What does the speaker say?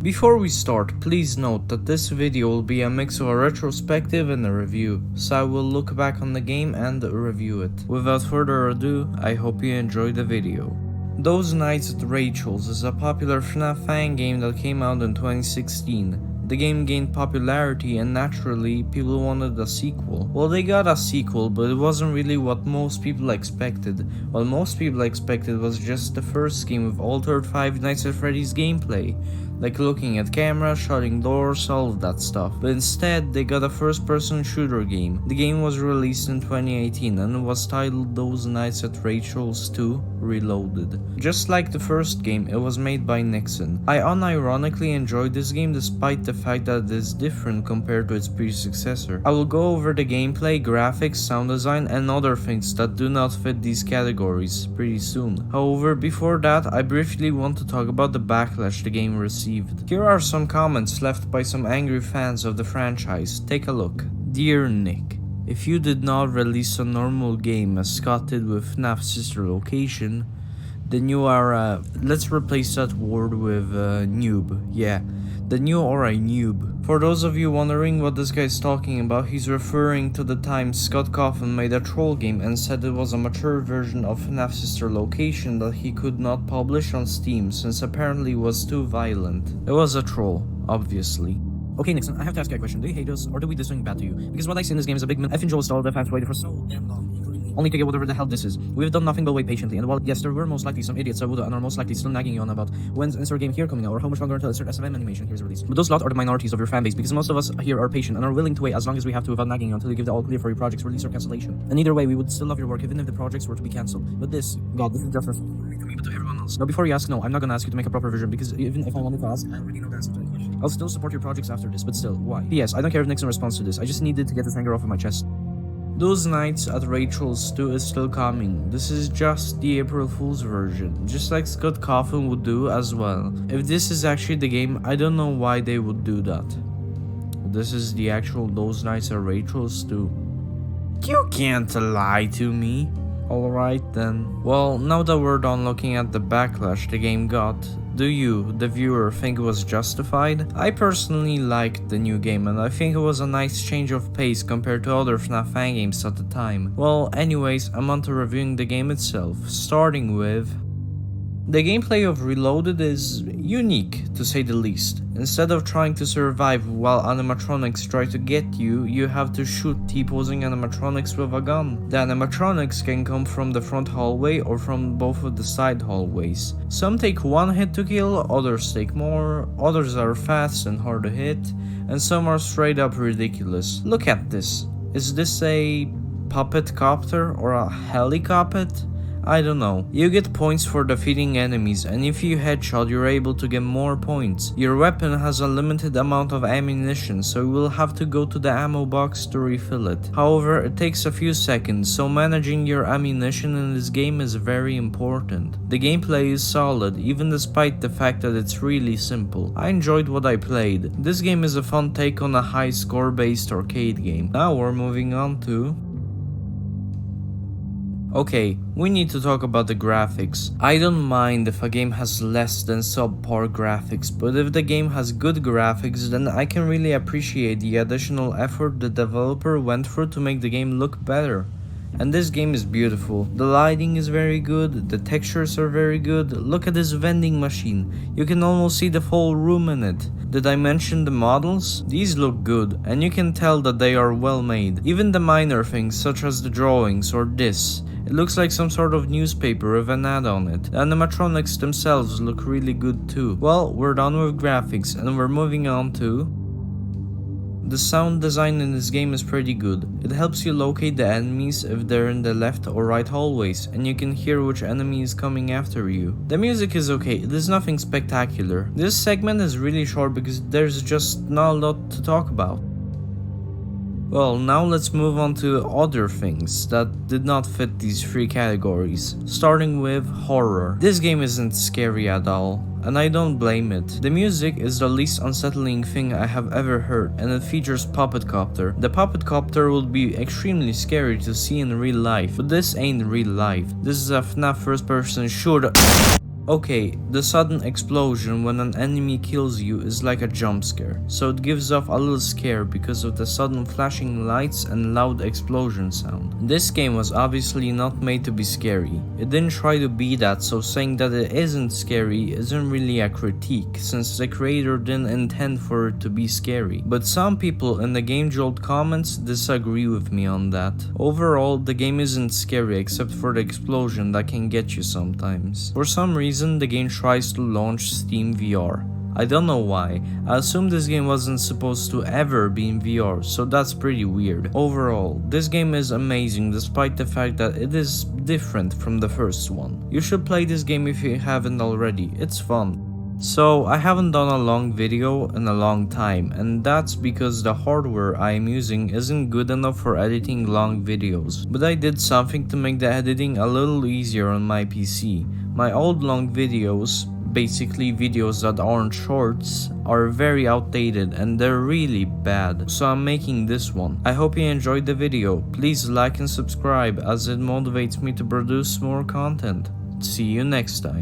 Before we start, please note that this video will be a mix of a retrospective and a review, so I will look back on the game and review it. Without further ado, I hope you enjoy the video. Those Nights at Rachel's is a popular FNAF fan game that came out in 2016. The game gained popularity and naturally people wanted a sequel. Well, they got a sequel, but it wasn't really what most people expected. What most people expected was just the first game with altered Five Nights at Freddy's gameplay, like looking at cameras, shutting doors, all of that stuff. But instead, they got a first-person shooter game. The game was released in 2018 and was titled Those Nights at Rachel's 2 Reloaded. Just like the first game, it was made by Nixon. I unironically enjoyed this game despite the fact that it is different compared to its predecessor. I will go over the gameplay, graphics, sound design, and other things that do not fit these categories pretty soon. However, before that, I briefly want to talk about the backlash the game received. Here are some comments left by some angry fans of the franchise. Take a look. Dear Nick, if you did not release a normal game as Scott did with FNAF's sister location, then you are let's replace that word with noob. Yeah, then you are a noob. For those of you wondering what this guy is talking about, he's referring to the time Scott Coffin made a troll game and said it was a mature version of FNAF's sister location that he could not publish on Steam since apparently it was too violent. It was a troll, obviously. Okay, Nixon, I have to ask you a question. Do you hate us, or do we do something bad to you? Because what I see in this game is a big effing Joel stall that fans waited for so damn long, only to get whatever the hell this is. We've done nothing but wait patiently, and while yes, there were most likely some idiots that would and are most likely still nagging you on about when's insert game here coming out, or how much longer until insert SFM animation here is released. But those lot are the minorities of your fan base, because most of us here are patient and are willing to wait as long as we have to without nagging you until you give the all clear for your project's release or cancellation. And either way, we would still love your work even if the projects were to be cancelled. But this is just to me, but to everyone else. Now, before you ask, no, I'm not gonna ask you to make a proper version, because even if I wanted to ask, I already know the answer to that question. I'll still support your projects after this, but still, why? P.S. I don't care if Nixon responds to this, I just needed to get this anger off of my chest. Those Nights at Rachel's 2 is still coming. This is just the April Fool's version, just like Scott Coffin would do as well. If this is actually the game, I don't know why they would do that. This is the actual Those Nights at Rachel's 2. You can't lie to me. Alright then. Well, now that we're done looking at the backlash the game got, do you, the viewer, think it was justified? I personally liked the new game and I think it was a nice change of pace compared to other FNAF fan games at the time. Well, anyways, I'm on to reviewing the game itself, starting with... The gameplay of Reloaded is unique, to say the least. Instead of trying to survive while animatronics try to get you, you have to shoot T-posing animatronics with a gun. The animatronics can come from the front hallway or from both of the side hallways. Some take one hit to kill, others take more, others are fast and hard to hit, and some are straight up ridiculous. Look at this. Is this a puppet copter or a helicopter? I don't know. You get points for defeating enemies, and if you headshot you're able to get more points. Your weapon has a limited amount of ammunition, so you will have to go to the ammo box to refill it. However, it takes a few seconds, so managing your ammunition in this game is very important. The gameplay is solid, even despite the fact that it's really simple. I enjoyed what I played. This game is a fun take on a high score based arcade game. Now we're moving on to... Okay, we need to talk about the graphics. I don't mind if a game has less than subpar graphics, but if the game has good graphics, then I can really appreciate the additional effort the developer went through to make the game look better. And this game is beautiful. The lighting is very good, the textures are very good. Look at this vending machine. You can almost see the whole room in it. Did I mention the models? These look good, and you can tell that they are well made. Even the minor things such as the drawings or this. It looks like some sort of newspaper with an ad on it. The animatronics themselves look really good too. Well, we're done with graphics and we're moving on to... The sound design in this game is pretty good. It helps you locate the enemies if they're in the left or right hallways, and you can hear which enemy is coming after you. The music is okay, it is nothing spectacular. This segment is really short because there's just not a lot to talk about. Well, now let's move on to other things that did not fit these three categories, starting with horror. This game isn't scary at all, and I don't blame it. The music is the least unsettling thing I have ever heard, and it features Puppet Copter. The Puppet Copter would be extremely scary to see in real life, but this ain't real life. This is a FNAF first person shooter. Okay, the sudden explosion when an enemy kills you is like a jump scare, so it gives off a little scare because of the sudden flashing lights and loud explosion sound. This game was obviously not made to be scary. It didn't try to be that, so saying that it isn't scary isn't really a critique, since the creator didn't intend for it to be scary. But some people in the Game Jolt comments disagree with me on that. Overall, the game isn't scary except for the explosion that can get you sometimes. For some reason, the game tries to launch Steam VR. I don't know why. I assume this game wasn't supposed to ever be in VR, so that's pretty weird. Overall, this game is amazing despite the fact that it is different from the first one. You should play this game if you haven't already, it's fun. So I haven't done a long video in a long time, and that's because the hardware I am using isn't good enough for editing long videos. But I did something to make the editing a little easier on my PC. My old long videos, basically videos that aren't shorts, are very outdated and they're really bad, so I'm making this one. I hope you enjoyed the video. Please like and subscribe as it motivates me to produce more content. See you next time.